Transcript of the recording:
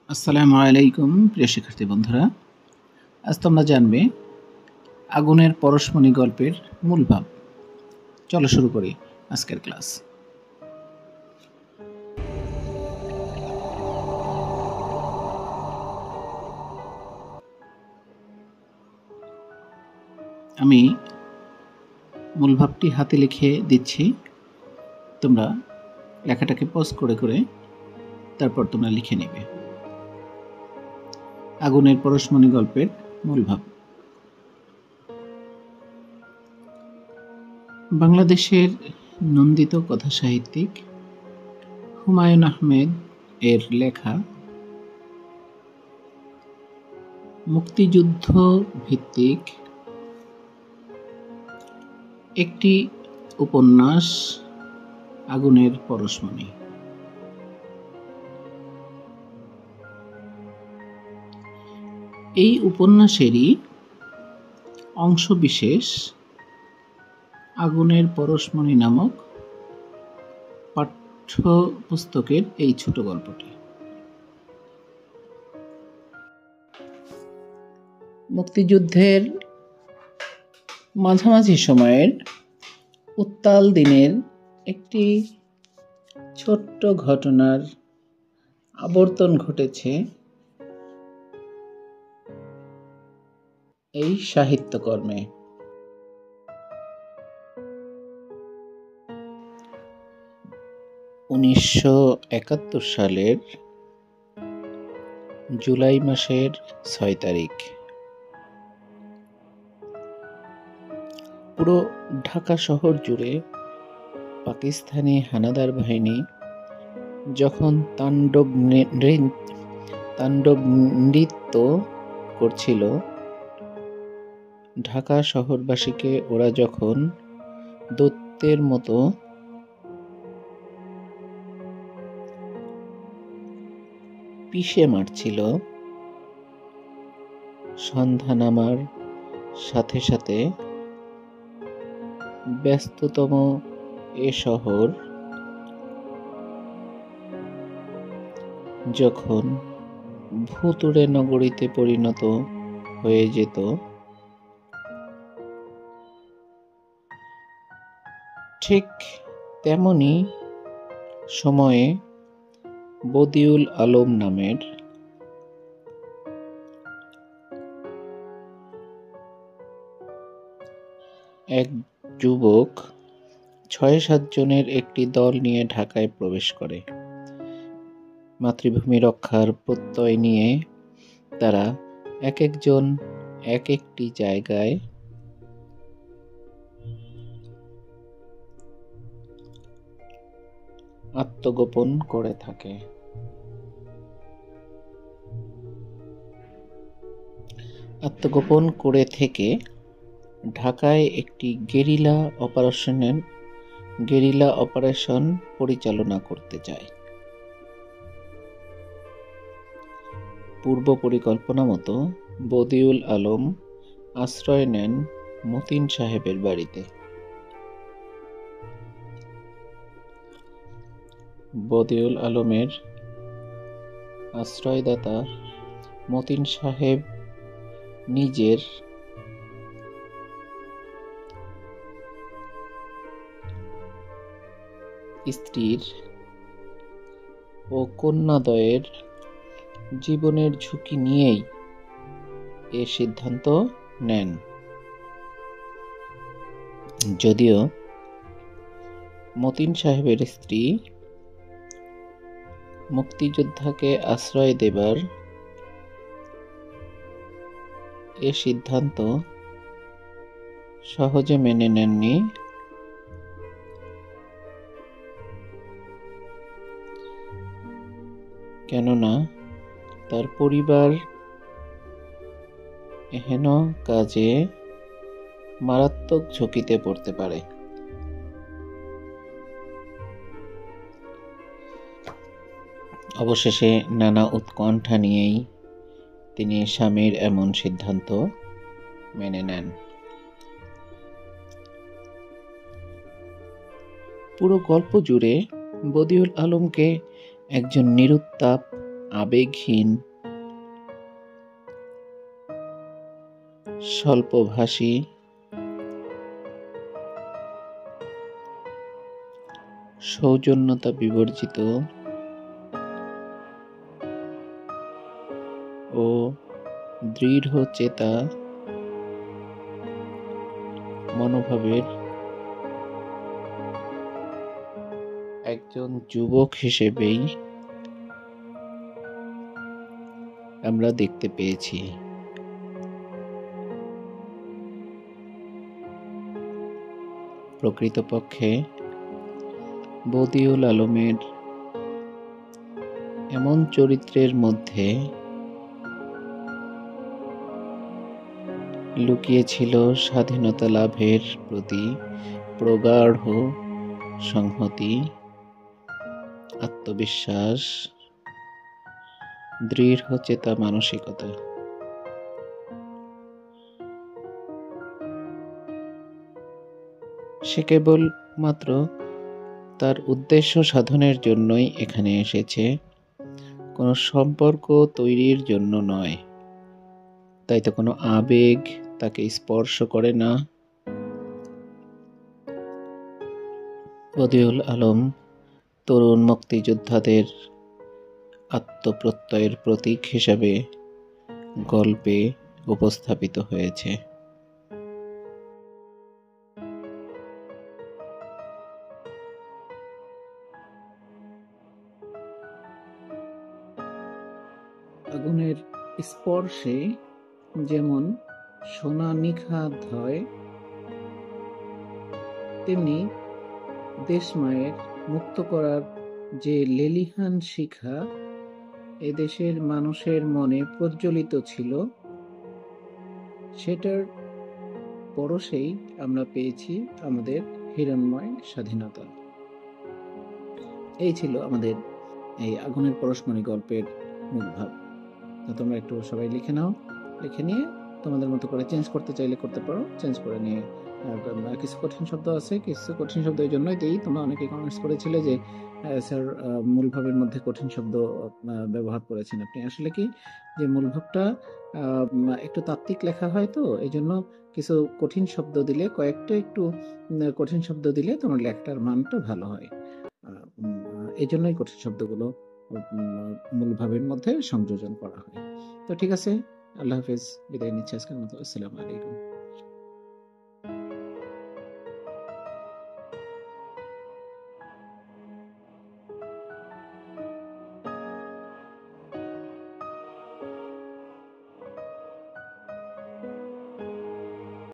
আসসালামু আলাইকুম প্রিয় শিক্ষার্থী বন্ধুরা, আজ তোমরা জানবে আগুনের পরশমণি গল্পের মূল ভাব। চলো শুরু করি আজকের ক্লাস। আমি মূল ভাবটি হাতে লিখে দিচ্ছি, তোমরা লেখাটাকে পজ করে করে তারপর তোমরা লিখে নেবে। আগুনের পরশমণি গল্পের মূল ভাব। বাংলাদেশের নন্দিত কথা সাহিত্যিক হুমায়ুন আহমেদ এর লেখা মুক্তিযুদ্ধ ভিত্তিক একটি উপন্যাস আগুনের পরশমণি। এই উপন্যাসেরই অংশবিশেষ আগুনের পরশমণি নামক পাঠ্যপুস্তকের এই ছোট গল্পটি। মুক্তিযুদ্ধের মাঝামাঝি সময়ের উত্তাল দিনের একটি ছোট্ট ঘটনার আবর্তন ঘটেছে এই সাহিত্যকর্মে। উনিশশো ৭১ সালের জুলাই মাসের ৬ তারিখ পুরো ঢাকা শহর জুড়ে পাকিস্তানি হানাদার বাহিনী যখন তাণ্ডব নৃত্য করছিল, ঢাকা শহরবাসীকে ওরা যখন দৈত্যের মতো পিষে মারছিল, সন্ধ্যা নামার সাথে সাথে ব্যস্ততম এ শহর যখন ভুতুড়ে নগরীতে পরিণত হয়ে যেত, ঠিক তেমনি সময়ে বদিউল আলম নামের এক যুবক ৬-৭ জনের একটি দল নিয়ে ঢাকায় প্রবেশ করে। মাতৃভূমি রক্ষার প্রত্যয় নিয়ে তারা এক একজন এক একটি জায়গায় আত্মগোপন করে থাকে। আত্মগোপন করে থেকে ঢাকায় একটি গেরিলা অপারেশন পরিচালনা করতে চায়। পূর্ব পরিকল্পনা মতো বদিউল আলম আশ্রয় নেন মতিন সাহেবের বাড়িতে। বদিউল আলমের আশ্রয়দাতা মতিন সাহেব নিজের স্ত্রীর ও কন্যাদ্বয়ের জীবনের ঝুঁকি নিয়েই এ সিদ্ধান্ত নেন। যদিও মতিন সাহেবের স্ত্রী মুক্তিযোদ্ধাকে আশ্রয় দেবার এ সিদ্ধান্ত সহজে মেনে নেননি। কেননা তার পরিবার এহেন কাজে মারাত্মক ঝুঁকিতে পড়তে পারে। অবশেষে নানা উৎকণ্ঠা নিয়েই তিনি স্বামীর এমন সিদ্ধান্ত মেনে নেন। পুরো গল্প জুড়ে বদিউল আলমকে একজন নিরুত্তাপ আবেগহীন, স্বল্পভাষী, সৌজন্যতা বিবর্জিত ও দৃঢ়চেতা মনোভাবের একজন যুবক হিসেবেই আমরা দেখতে পেয়েছি। প্রকৃতপক্ষে বদিউল আলমের এমন চরিত্রের মধ্যে লুকিয়েছিল স্বাধীনতা লাভের প্রতি প্রগাঢ় সংহতি, আত্মবিশ্বাস, দৃঢ়চেতা মানসিকতা। সে কেবল মাত্র তার উদ্দেশ্য সাধনের জন্যই এখানে এসেছে, কোনো সম্পর্ক তৈরির জন্য নয়। তাই তো কোনো আবেগ তাকে স্পর্শ করে না। বদিউল আলম তরুণ মুক্তিযোদ্ধাদের আত্মপ্রত্যয়ের প্রতীক হিসাবে গল্পে উপস্থাপিত হয়েছে। আগুনের স্পর্শে যেমন সোনা নিখাদ হয়, তেমনি দেশমায়ের মুক্ত করার যে লেলিহান শিখা এদেশের মানুষের মনে প্রজ্বলিত ছিল, সেটার পরশেই আমরা পেয়েছি আমাদের হিরণ্ময় স্বাধীনতা। এই ছিল আমাদের এই আগুনের পরশমণি গল্পের মূল ভাব। তো তোমরা একটু সবাই লিখে নাও, লিখে নিয়ে তোমাদের মতো করে চেঞ্জ করতে চাইলে করতে পারো। চেঞ্জ করে নিয়ে কিছু কঠিন শব্দ আছে, কিছু কঠিন শব্দ এই জন্যই দিই, তোমরা অনেকে কমেন্টস করেছিলে যে স্যার মূল ভাবের মধ্যে কঠিন শব্দ ব্যবহার করেছেন আপনি। আসলে কি যে মূল ভাবটা একটু তাত্ত্বিক লেখা হয়, তো এই জন্য কিছু কঠিন শব্দ দিলে, কয়েকটা একটু কঠিন শব্দ দিলে তোমার লেখাটার মানটা ভালো হয়। এই জন্যই কঠিন শব্দগুলো মূল ভাবের মধ্যে সংযোজন করা হয়। তো ঠিক আছে, আল্লাহ হাফেজ, বিদায় নিচ্ছি আজকের মতো। আসসালামু আলাইকুম।